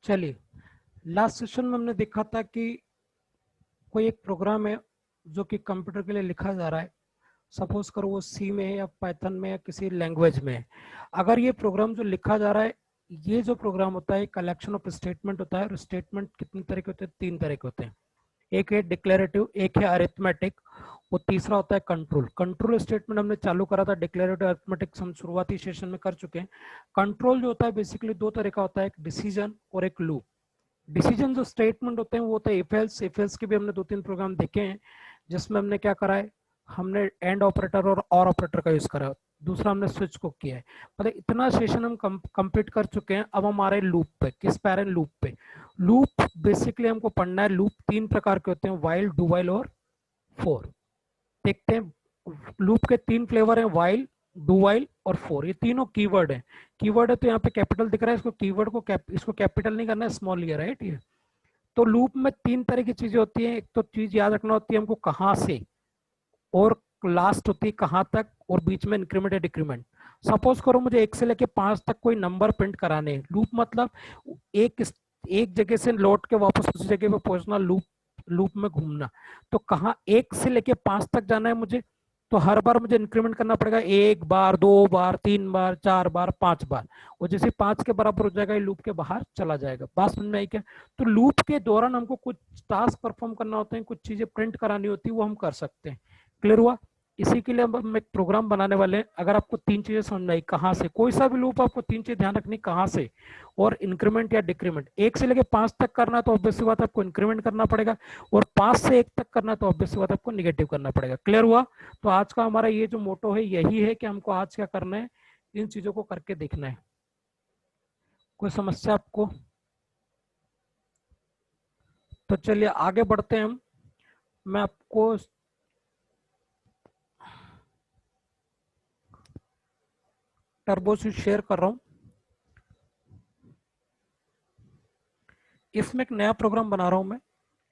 चलिए, last session में हमने देखा था कि कोई एक प्रोग्राम है जो कि कंप्यूटर के लिए लिखा जा रहा है। सपोज करो वो सी में है या पाइथन में या किसी लैंग्वेज में है। अगर ये प्रोग्राम जो लिखा जा रहा है, ये जो प्रोग्राम होता है कलेक्शन ऑफ स्टेटमेंट होता है। और स्टेटमेंट कितने तरह के होते हैं? 3 तरह के होते हैं। एक है डिक्लेरेटिव, एक है अरिथमेटिक, वो तीसरा होता है कंट्रोल। कंट्रोल स्टेटमेंट हमने चालू करा था, डिक्लेरेटिव अरिथमेटिक हम शुरुआती सेशन में कर चुके हैं। कंट्रोल जो होता है बेसिकली 2 तरह का होता है, एक डिसीजन और एक लूप। डिसीजन जो स्टेटमेंट होते हैं वो होते हैं इफ एल्स। इफ एल्स के भी हमने 2-3 प्रोग्राम देखे हैं, जिसमें हमने क्या करा है, हमने एंड ऑपरेटर और ऑपरेटर का यूज करा है। दूसरा हमने स्विच को किया है। मतलब इतना सेशन हम कंप्लीट कर चुके हैं। अब हमारे लूप पे, किस पैरेंट लूप पे? लूप बेसिकली हमको पढ़ना है। लूप 3 प्रकार के होते हैं, व्हाइल, डू व्हाइल और फोर। देखते हैं। लूप के 3 फ्लेवर हैं, व्हाइल, डू व्हाइल और फोर। ये तीनों कीवर्ड है। कीवर्ड है तो यहाँ पे कैपिटल दिख रहा है, इसको कीवर्ड को इसको कैपिटल नहीं करना है, स्मॉल लिया, राइट। ये तो लूप में 3 तरह की चीजें होती हैं। एक तो चीज याद रखना होती है हमको कहाँ से, और लास्ट होती है कहाँ तक, और बीच में इंक्रीमेंट या डिक्रीमेंट। सपोज करो मुझे 1 से लेके 5 तक कोई नंबर प्रिंट कराने हैं। लूप मतलब एक जगह से लौट के वापस उसी जगह पे पहुंचना, लूप में घूमना। तो कहाँ 1 से लेके 5 तक जाना है मुझे, तो हर बार मुझे इंक्रीमेंट करना पड़ेगा। 1 बार, 2 बार, 3 बार, 4 बार, 5 बार। और जैसे 5 के बराबर हो जाएगा, ये लूप के बाहर चला जाएगा। बात समझ में आई क्या? तो लूप के दौरान हमको कुछ टास्क परफॉर्म करना होते हैं, कुछ चीजें प्रिंट करानी होती है, वो हम कर सकते हैं। क्लियर हुआ? इसी के लिए हम एक प्रोग्राम बनाने वाले हैं। अगर आपको 3 चीजें समझ में आई, कहाँ से, कोई सा भी लूप आपको 3 चीज ध्यान रखनी, कहाँ से और इंक्रीमेंट या डिक्रीमेंट। 1 से लेके 5 तक करना तो ऑब्वियस सी बात आपको इंक्रीमेंट करना पड़ेगा, और 5 से 1 तक करना तो ऑब्वियस सी बात आपको निगेटिव करना पड़ेगा। क्लियर हुआ? तो आज का हमारा ये जो मोटो है यही है कि हमको आज क्या करना है, इन चीजों को करके देखना है। कोई समस्या आपको? तो चलिए आगे बढ़ते हैं हम। मैं आपको टर्बो शीट शेयर कर रहा हूं। इसमें एक नया प्रोग्राम बना रहा हूं मैं।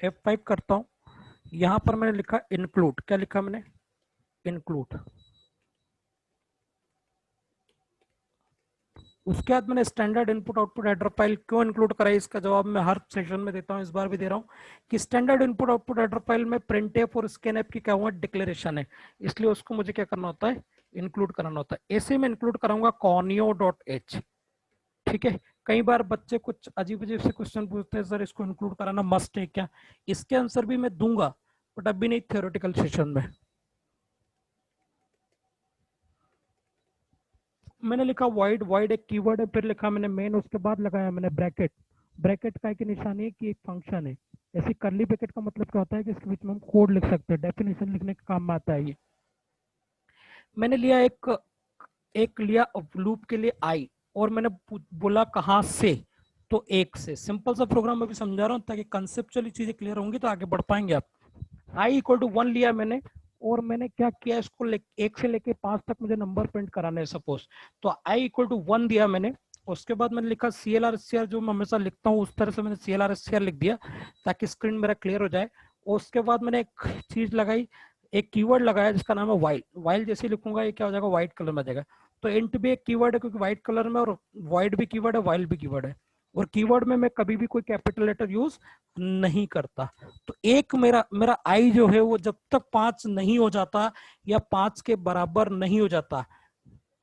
F5 करता हूं। यहां पर मैंने लिखा इंक्लूड। क्या लिखा मैंने? इंक्लूड। उसके बाद मैंने standard input output header file क्यों इंक्लूड करा है, इसका जवाब मैं हर सेशन में देता हूं, इस बार भी दे रहा हूं कि standard input output header file में प्रिंटफ और स्कैनफ की क्या हुआ, डिक्लेरेशन है। इसलिए उसको मुझे क्या करना होता है, इंक्लूड कराना होता है। ऐसे में इंक्लूड कराऊंगा conio.h। ठीक है। कई बार बच्चे कुछ अजीब अजीब से क्वेश्चन पूछते हैं, सर इसको इंक्लूड कराना मस्ट है क्या? इसके आंसर भी मैं दूंगा, बट अभी नहीं, थियोरेटिकल सेशन में। मैंने लिखा वाइड। वाइड एक कीवर्ड है, फिर लिखा मैंने मेन, उसके बाद लगाया मैंने ब्रैकेट। ब्रैकेट का एक निशानी है कि एक फंक्शन है। ऐसे करली ब्रैकेट का मतलब क्या होता है कि इसके बीच में हम कोड लिख सकते हैं, डेफिनेशन लिखने के काम में आता है ये। मैंने लिया एक एक लिया लूप के लिए आई, और मैंने बोला कहाँ से, तो 1 से। सिंपल सा प्रोग्राम अभी समझा रहा हूँ ताकि कंसेप्चुअली चीजें क्लियर होंगी तो आगे बढ़ पाएंगे आप। आई इक्वल टू 1 लिया मैंने, और मैंने क्या किया, इसको 1 से लेके 5 तक मुझे नंबर प्रिंट कराने है सपोज। तो आई इक्वल टू 1 दिया मैंने। उसके बाद मैंने लिखा CLR/SCR, जो मैं हमेशा लिखता हूँ उस तरह से मैंने CLR/SCR लिख दिया ताकि स्क्रीन मेरा क्लियर हो जाए। और उसके बाद मैंने एक चीज लगाई, एक कीवर्ड लगाया जिसका नाम है वाइल। वाइल जैसे लिखूंगा ये क्या हो जाएगा, व्हाइट कलर में आ जाएगा। तो इंट भी एक कीवर्ड है क्योंकि व्हाइट कलर में, और वाइड भी कीवर्ड है, वाइल भी कीवर्ड है। और कीवर्ड में मैं कभी भी कोई कैपिटल लेटर यूज नहीं करता। तो एक मेरा मेरा आई जो है वो जब तक 5 नहीं हो जाता या 5 के बराबर नहीं हो जाता,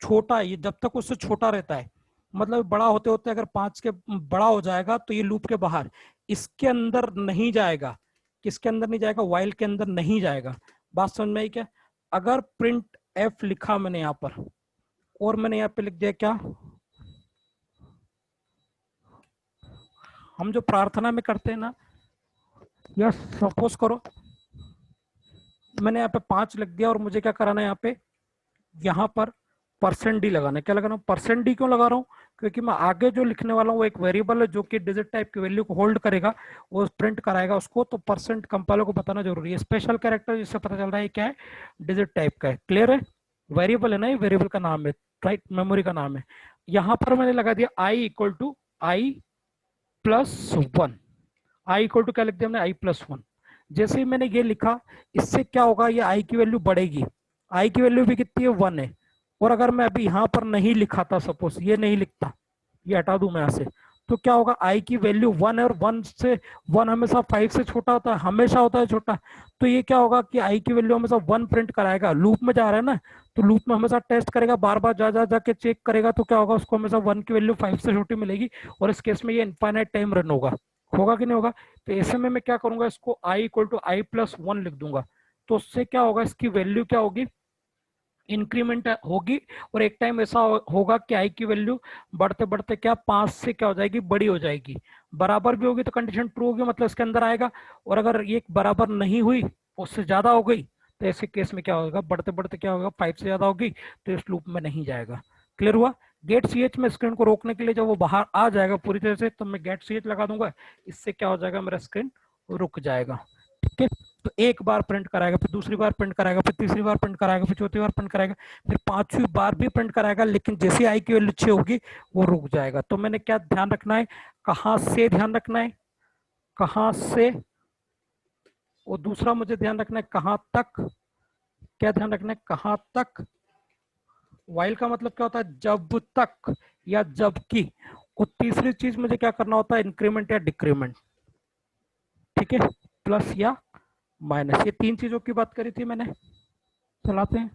छोटा, ये जब तक उससे छोटा रहता है, मतलब बड़ा होते होते अगर 5 के बड़ा हो जाएगा तो ये लूप के बाहर, इसके अंदर नहीं जाएगा। किसके अंदर नहीं जाएगा? वाइल के अंदर नहीं जाएगा। बात समझ में आई क्या? अगर प्रिंट एफ लिखा मैंने यहाँ पर, और मैंने यहाँ पे लिख दिया क्या, हम जो प्रार्थना में करते हैं ना, या सपोज करो मैंने यहाँ पे 5 लिख दिया, और मुझे क्या कराना है, यहाँ पर %d लगाना है। क्या लगाना? %d क्यों लगा रहा हूँ? क्योंकि मैं आगे जो लिखने वाला हूँ वो एक वेरिएबल है जो कि डिजिट टाइप की वैल्यू को होल्ड करेगा, वो प्रिंट कराएगा उसको। तो परसेंट कंपाइलर को बताना जरूरी है। स्पेशल कैरेक्टर जिससे पता चल रहा है क्या है, डिजिट टाइप का है। क्लियर है? वेरिएबल है ना, ये वेरिएबल का नाम है, राइट, मेमोरी का नाम है। यहाँ पर मैंने लगा दिया I equal to i+1। I equal to क्या लिख दिया हमने, i+1। जैसे ही मैंने ये लिखा, इससे क्या होगा, ये आई की वैल्यू बढ़ेगी। आई की वैल्यू भी कितनी है, 1 है। और अगर मैं अभी यहाँ पर नहीं लिखा था, सपोज ये नहीं लिखता, ये हटा दूं मैं यहाँ से, तो क्या होगा, आई की वैल्यू 1 है और 1 हमेशा 5 से छोटा होता है, हमेशा होता है छोटा। तो ये क्या होगा कि आई की वैल्यू हमेशा 1 प्रिंट कराएगा, लूप में जा रहा है ना, तो लूप में हमेशा टेस्ट करेगा, बार बार जाके चेक करेगा, तो क्या होगा, उसको हमेशा 1 की वैल्यू 5 से छोटी मिलेगी, और इस केस में ये इनफाइनाइट टाइम रन होगा। होगा कि नहीं होगा? तो ऐसे में मैं क्या करूंगा, इसको आई इक्वल टू आई प्लस 1 लिख दूंगा। तो उससे क्या होगा, इसकी वैल्यू क्या होगी, इंक्रीमेंट होगी, और एक टाइम ऐसा होगा कि आई की वैल्यू बढ़ते बढ़ते क्या 5 से क्या हो जाएगी, बड़ी हो जाएगी। बराबर भी होगी तो कंडीशन ट्रू होगी, मतलब इसके अंदर आएगा। और अगर ये बराबर नहीं हुई, उससे ज्यादा हो गई, तो ऐसे केस में क्या होगा, बढ़ते बढ़ते क्या होगा, 5 से ज्यादा होगी, तो इस लूप में नहीं जाएगा। क्लियर हुआ? गेट सी एच में स्क्रीन को रोकने के लिए जब वो बाहर आ जाएगा पूरी तरह से, तो मैं गेट सी एच लगा दूंगा, इससे क्या हो जाएगा, मेरा स्क्रीन रुक जाएगा। ठीक है, तो एक बार प्रिंट कराएगा, फिर दूसरी बार प्रिंट कराएगा, फिर तीसरी बार प्रिंट कराएगा, फिर चौथी बार प्रिंट कराएगा, फिर पांचवी बार भी प्रिंट कराएगा, लेकिन जैसे आई की वैल्यू 6 होगी वो रुक जाएगा। तो मैंने क्या ध्यान रखना है, कहां से ध्यान रखना है, कहां से, और दूसरा मुझे ध्यान रखना है कहां तक, क्या ध्यान रखना है, कहां तक। वाइल का मतलब क्या होता है, जब तक या जबकि। और तीसरी चीज मुझे क्या करना होता है, इंक्रीमेंट या डिक्रीमेंट। ठीक है, प्लस या माइनस, ये तीन चीजों की बात करी थी मैंने। चलाते हैं।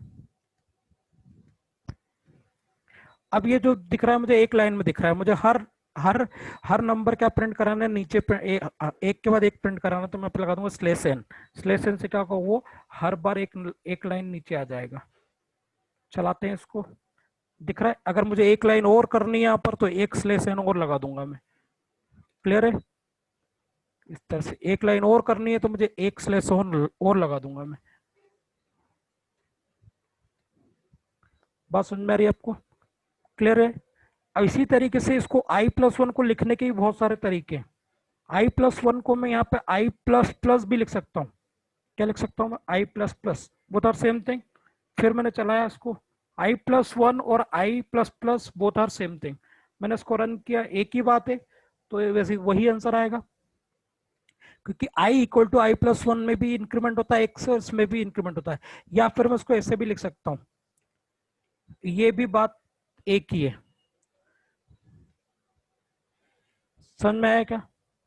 अब ये जो दिख रहा है मुझे, एक लाइन में दिख रहा है मुझे, हर हर हर नंबर क्या प्रिंट कराना है, नीचे एक के बाद एक प्रिंट कराना, तो मैं लगा दूंगा स्लेस एन। स्लेस एन से क्या होगा, वो हर बार एक लाइन नीचे आ जाएगा। चलाते हैं इसको। दिख रहा है, अगर मुझे एक लाइन और करनी है यहाँ पर, तो एक स्लेस एन और लगा दूंगा मैं। क्लियर है? इस तरह से एक लाइन और करनी है तो मुझे एक स्लेस और लगा दूंगा मैं। बात समझ में आ रही है आपको? क्लियर है? अब इसी तरीके से इसको आई प्लस 1 को लिखने के भी बहुत सारे तरीके हैं। आई प्लस 1 को मैं यहाँ पे आई प्लस प्लस भी लिख सकता हूँ। क्या लिख सकता हूँ मैं, I plus plus, both are same thing. फिर मैंने चलाया इसको, आई प्लस 1 और I plus plus both are same thing. मैंने इसको रन किया, एक ही बात है, तो वैसे वही आंसर आएगा, क्योंकि आई इक्वल टू आई प्लस 1 में भी इंक्रीमेंट होता है, एक्स में भी इंक्रीमेंट होता है। या फिर मैं इसको ऐसे भी लिख सकता हूँ, ये भी बात एक ही है। समझ में आया क्या?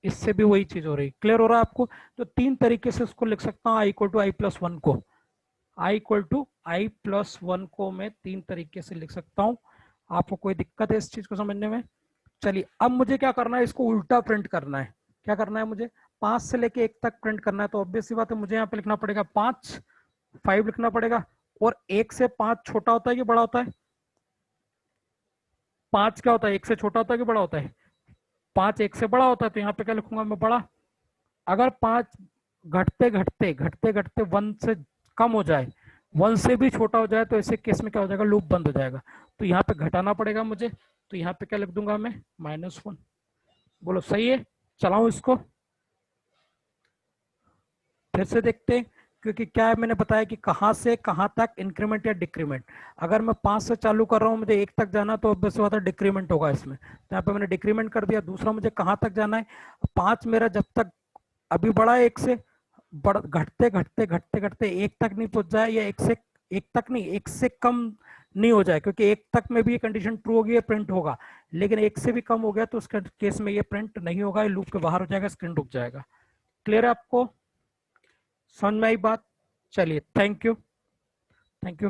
इससे भी वही चीज हो रही, क्लियर हो रहा है आपको? तो तीन तरीके से इसको लिख सकता हूँ, आई इक्वल टू आई प्लस 1 को। आई इक्वल टू आई प्लस 1 को मैं तीन तरीके से लिख सकता हूँ। आपको कोई दिक्कत है इस चीज को समझने में? चलिए, अब मुझे क्या करना है, इसको उल्टा प्रिंट करना है। क्या करना है मुझे, 5 से लेके 1 तक प्रिंट करना है। तो ऑब्वियस सी बात है, मुझे यहाँ पे लिखना पड़ेगा 5, 5 लिखना पड़ेगा। और 1 से 5 छोटा होता है कि बड़ा होता है? 5 क्या होता है, 1 से छोटा होता है कि बड़ा होता है? 5 1 से बड़ा होता है, तो यहाँ पे क्या लिखूंगा मैं, बड़ा। अगर 5 घटते घटते घटते घटते 1 से कम हो जाए, 1 से भी छोटा हो जाए, तो ऐसे केस में क्या हो जाएगा, लूप बंद हो जाएगा। तो यहाँ पे घटाना पड़ेगा मुझे, तो यहाँ पे क्या लिख दूंगा मैं, -1। बोलो सही है? चलाऊं इसको? फिर से देखते हैं, क्योंकि क्या है, मैंने बताया कि कहां से कहां तक इंक्रीमेंट या डिक्रीमेंट। अगर मैं 5 से चालू कर रहा हूं, मुझे 1 तक जाना, तो ऑब्वियस बात है डिक्रीमेंट होगा इसमें, तो यहाँ पे मैंने डिक्रीमेंट कर दिया। दूसरा, मुझे कहां तक जाना है, 5 मेरा जब तक अभी बड़ा है 1 से, घटते घटते घटते घटते 1 तक नहीं पहुंच जाए, या 1 तक नहीं, 1 से कम नहीं हो जाए, क्योंकि 1 तक में भी ये कंडीशन ट्रू होगी, ये प्रिंट होगा। लेकिन 1 से भी कम हो गया, तो उस केस में ये प्रिंट नहीं होगा, लूप के बाहर हो जाएगा, स्क्रीन रुक जाएगा। क्लियर है आपको? समझ में आई बात? चलिए, थैंक यू, थैंक यू।